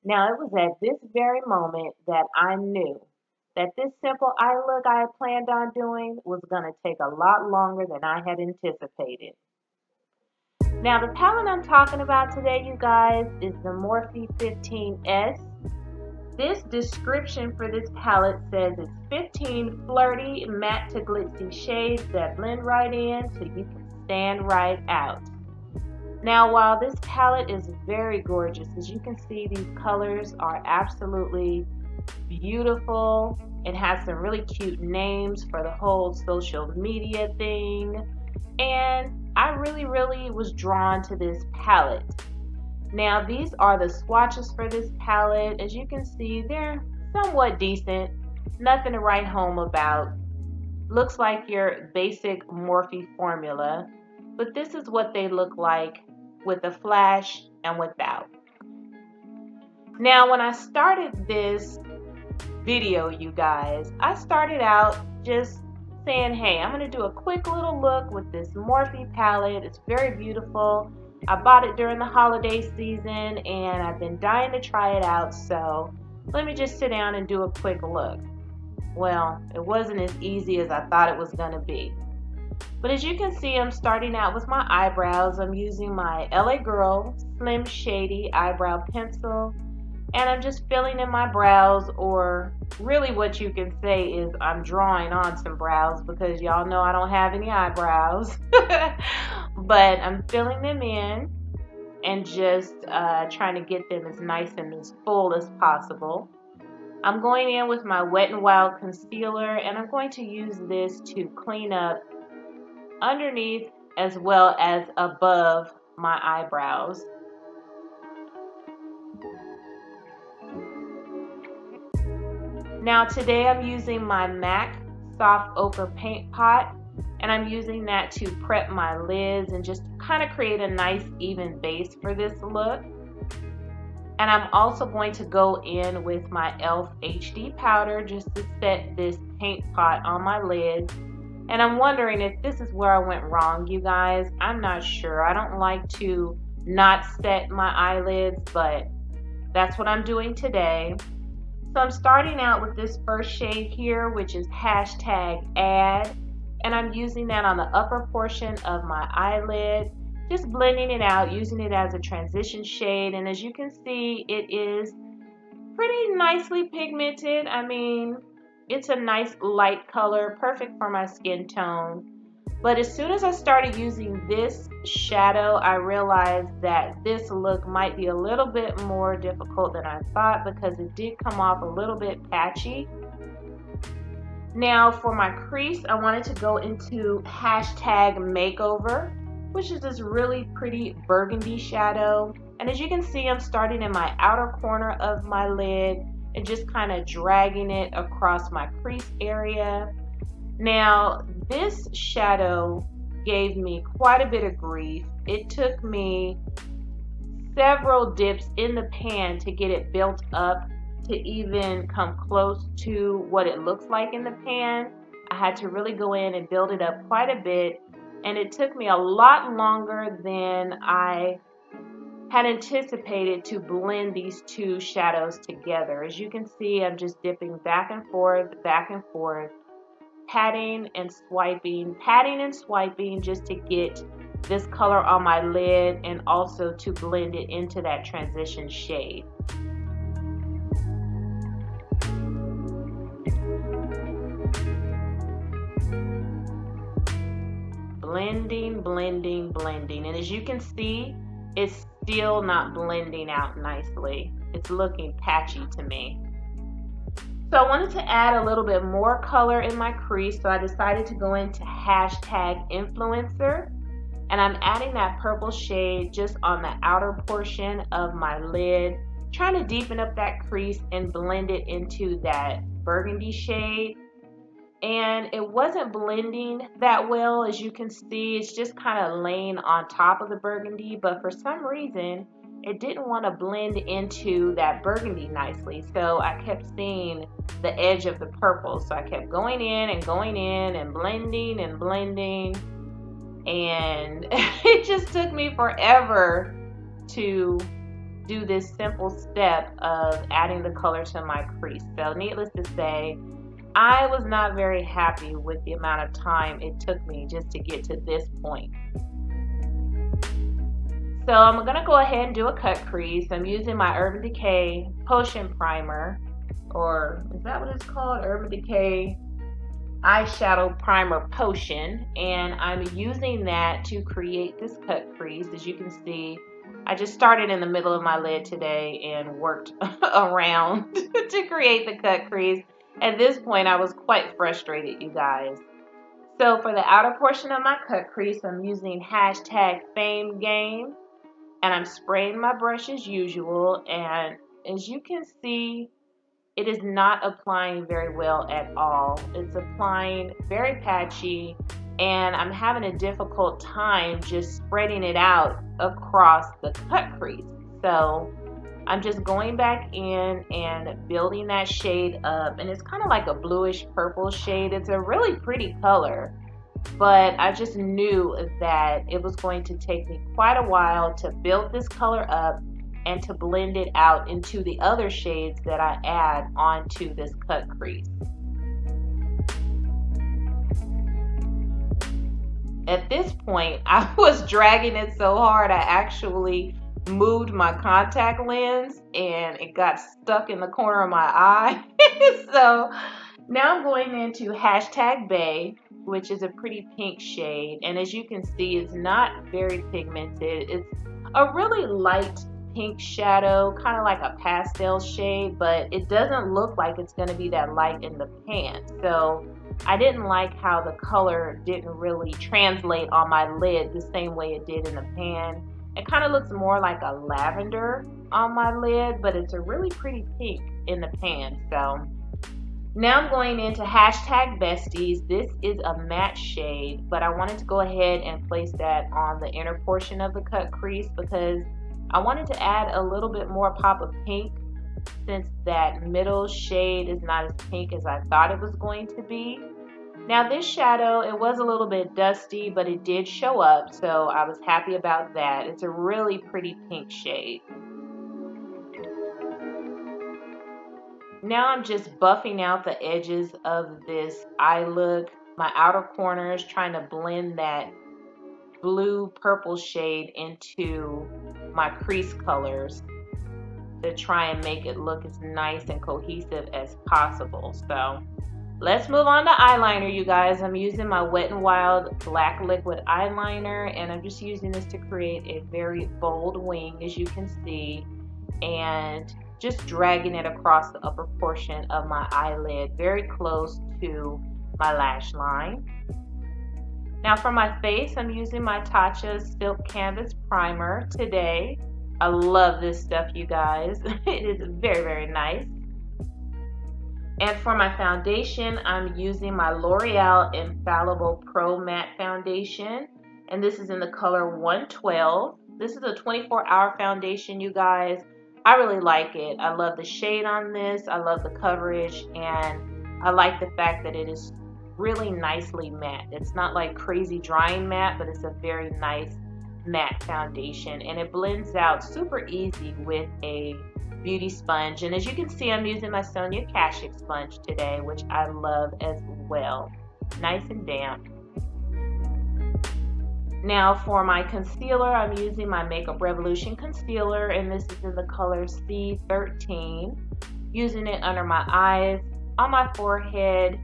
Now, it was at this very moment that I knew that this simple eye look I had planned on doing was going to take a lot longer than I had anticipated. Now, the palette I'm talking about today, you guys, is the Morphe 15S. This description for this palette says it's 15 flirty, matte to glitzy shades that blend right in so you can stand right out. Now, while this palette is very gorgeous, as you can see, these colors are absolutely beautiful. It has some really cute names for the whole social media thing. And I really was drawn to this palette. Now, these are the swatches for this palette. As you can see, they're somewhat decent. Nothing to write home about. Looks like your basic Morphe formula. But this is what they look like with a flash and without. Now, when I started this video, you guys, I started out just saying, hey, I'm going to do a quick little look with this Morphe palette. It's very beautiful. I bought it during the holiday season and I've been dying to try it out, so let me just sit down and do a quick look. Well, it wasn't as easy as I thought it was going to be. But as you can see, I'm starting out with my eyebrows. I'm using my LA Girl Slim Shady eyebrow pencil, and I'm just filling in my brows, or really what you can say is I'm drawing on some brows because y'all know I don't have any eyebrows. But I'm filling them in and just trying to get them as nice and as full as possible. I'm going in with my Wet n Wild concealer, and I'm going to use this to clean up underneath as well as above my eyebrows. Now today I'm using my MAC Soft Ochre Paint Pot, and I'm using that to prep my lids and just kind of create a nice even base for this look. And I'm also going to go in with my e.l.f. HD powder just to set this paint pot on my lids. And I'm wondering if this is where I went wrong, you guys. I'm not sure. I don't like to not set my eyelids, but that's what I'm doing today. So I'm starting out with this first shade here, which is #add, and I'm using that on the upper portion of my eyelid, just blending it out, using it as a transition shade. And as you can see, it is pretty nicely pigmented. I mean, it's a nice light color, perfect for my skin tone. But as soon as I started using this shadow, I realized that this look might be a little bit more difficult than I thought because it did come off a little bit patchy. Now for my crease, I wanted to go into #makeover, which is this really pretty burgundy shadow. And as you can see, I'm starting in my outer corner of my lid and just kind of dragging it across my crease area. Now, this shadow gave me quite a bit of grief. It took me several dips in the pan to get it built up to even come close to what it looks like in the pan. I had to really go in and build it up quite a bit, and it took me a lot longer than I had anticipated to blend these two shadows together. As you can see, I'm just dipping back and forth, patting and swiping just to get this color on my lid and also to blend it into that transition shade. Blending. And as you can see, it's still not blending out nicely. It's looking patchy to me. So I wanted to add a little bit more color in my crease, so I decided to go into #influencer, and I'm adding that purple shade just on the outer portion of my lid, trying to deepen up that crease and blend it into that burgundy shade. And it wasn't blending that well. As you can see, it's just kind of laying on top of the burgundy, but for some reason it didn't want to blend into that burgundy nicely, so I kept seeing the edge of the purple. So I kept going in and blending, and it just took me forever to do this simple step of adding the color to my crease. So needless to say, I was not very happy with the amount of time it took me just to get to this point. So I'm going to go ahead and do a cut crease. I'm using my Urban Decay Potion Primer, or is that what it's called? Urban Decay Eyeshadow Primer Potion, and I'm using that to create this cut crease. As you can see, I just started in the middle of my lid today and worked around to create the cut crease. At this point, I was quite frustrated, you guys. So for the outer portion of my cut crease, I'm using #FameGame, and I'm spraying my brush as usual, and as you can see, it is not applying very well at all. It's applying very patchy, and I'm having a difficult time just spreading it out across the cut crease. So I'm just going back in and building that shade up, and it's kind of like a bluish purple shade. It's a really pretty color, but I just knew that it was going to take me quite a while to build this color up and to blend it out into the other shades that I add onto this cut crease. At this point, I was dragging it so hard I actually moved my contact lens and it got stuck in the corner of my eye. So now I'm going into #Bay, which is a pretty pink shade, and as you can see, it's not very pigmented. It's a really light pink shadow, kind of like a pastel shade, but it doesn't look like it's going to be that light in the pan. So I didn't like how the color didn't really translate on my lid the same way it did in the pan. It kind of looks more like a lavender on my lid, but it's a really pretty pink in the pan. So now I'm going into #Besties. This is a matte shade, but I wanted to go ahead and place that on the inner portion of the cut crease because I wanted to add a little bit more pop of pink, since that middle shade is not as pink as I thought it was going to be. Now this shadow, it was a little bit dusty, but it did show up, so I was happy about that. It's a really pretty pink shade. Now I'm just buffing out the edges of this eye look, my outer corners, trying to blend that blue purple shade into my crease colors to try and make it look as nice and cohesive as possible. So let's move on to eyeliner, you guys. I'm using my Wet n Wild black liquid eyeliner, and I'm just using this to create a very bold wing, as you can see, and just dragging it across the upper portion of my eyelid, very close to my lash line. Now for my face, I'm using my Tatcha Silk Canvas Primer today. I love this stuff, you guys. It is very, very nice. And for my foundation, I'm using my L'Oreal Infallible Pro Matte Foundation, and this is in the color 112. This is a 24-hour foundation, you guys. I really like it. I love the shade on this. I love the coverage, and I like the fact that it is really nicely matte. It's not like crazy drying matte, but it's a very nice matte foundation, and it blends out super easy with a beauty sponge. And as you can see, I'm using my Sonia Kashuk sponge today, which I love as well. Nice and damp. Now for my concealer, I'm using my Makeup Revolution concealer, and this is in the color C13. Using it under my eyes, on my forehead,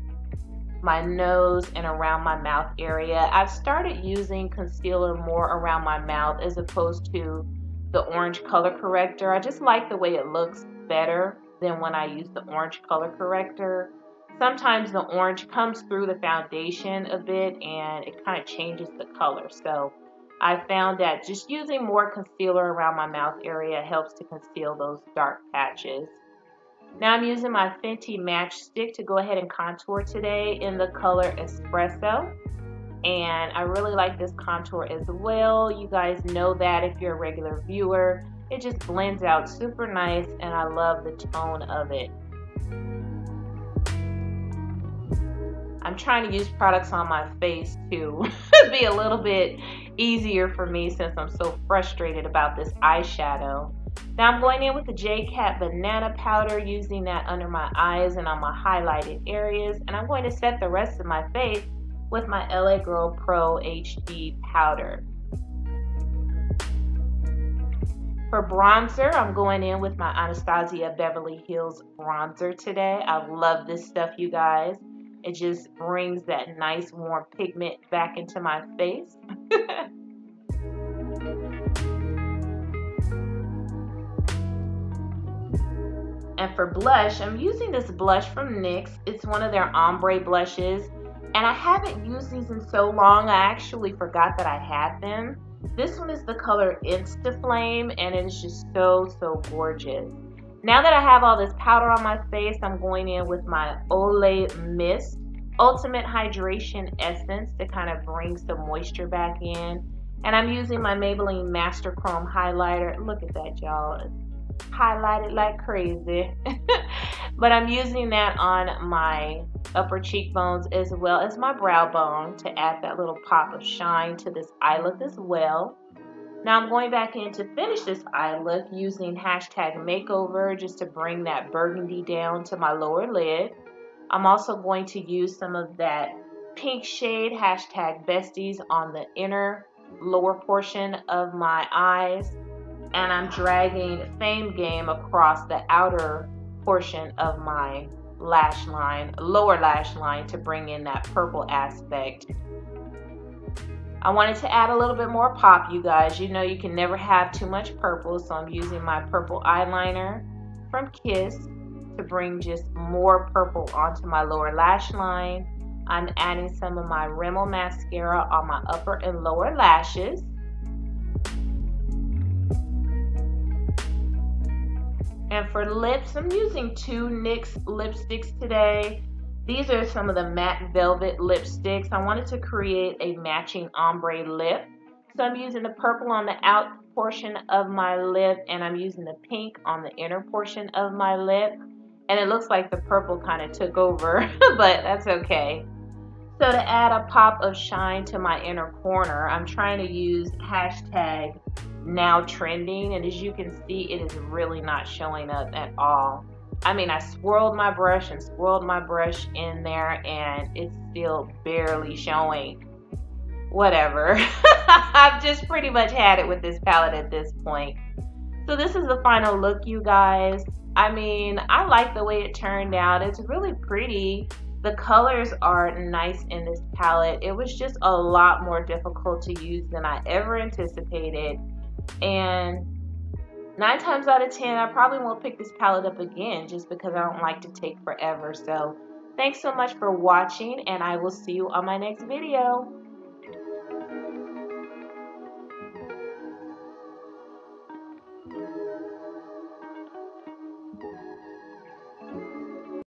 my nose, and around my mouth area. I've started using concealer more around my mouth as opposed to the orange color corrector. I just like the way it looks better than when I use the orange color corrector. Sometimes the orange comes through the foundation a bit and it kind of changes the color. So I found that just using more concealer around my mouth area helps to conceal those dark patches. Now I'm using my Fenty Match Stick to go ahead and contour today in the color Espresso. And I really like this contour as well. You guys know that if you're a regular viewer. It just blends out super nice, and I love the tone of it. I'm trying to use products on my face to be a little bit easier for me since I'm so frustrated about this eyeshadow. Now I'm going in with the J-Cat Banana Powder, using that under my eyes and on my highlighted areas. And I'm going to set the rest of my face with my LA Girl Pro HD Powder. For bronzer, I'm going in with my Anastasia Beverly Hills bronzer today. I love this stuff, you guys. It just brings that nice warm pigment back into my face. And for blush, I'm using this blush from NYX. It's one of their ombre blushes. And I haven't used these in so long, I actually forgot that I had them. This one is the color Instaflame, and it is just so gorgeous. Now that I have all this powder on my face, I'm going in with my Olay Mist Ultimate Hydration Essence to kind of bring some moisture back in. And I'm using my Maybelline Master Chrome highlighter. Look at that, y'all. It's highlighted like crazy. But I'm using that on my upper cheekbones as well as my brow bone to add that little pop of shine to this eye look as well. Now I'm going back in to finish this eye look using #makeover just to bring that burgundy down to my lower lid. I'm also going to use some of that pink shade #besties on the inner lower portion of my eyes. And I'm dragging Fame Game across the outer portion of my lash line, lower lash line, to bring in that purple aspect. I wanted to add a little bit more pop, you guys. You know you can never have too much purple, so I'm using my purple eyeliner from Kiss to bring just more purple onto my lower lash line. I'm adding some of my Rimmel mascara on my upper and lower lashes. And for lips, I'm using two NYX lipsticks today. These are some of the matte velvet lipsticks. I wanted to create a matching ombre lip. So I'm using the purple on the out portion of my lip, and I'm using the pink on the inner portion of my lip. And it looks like the purple kind of took over, but that's okay. So to add a pop of shine to my inner corner, I'm trying to use #NowTrending, and as you can see, it is really not showing up at all. I mean, I swirled my brush and swirled my brush in there, and it's still barely showing. Whatever. I've just pretty much had it with this palette at this point. So this is the final look, you guys. I mean, I like the way it turned out. It's really pretty. The colors are nice in this palette. It was just a lot more difficult to use than I ever anticipated. And 9 times out of 10, I probably won't pick this palette up again just because I don't like to take forever. So thanks so much for watching, and I will see you on my next video.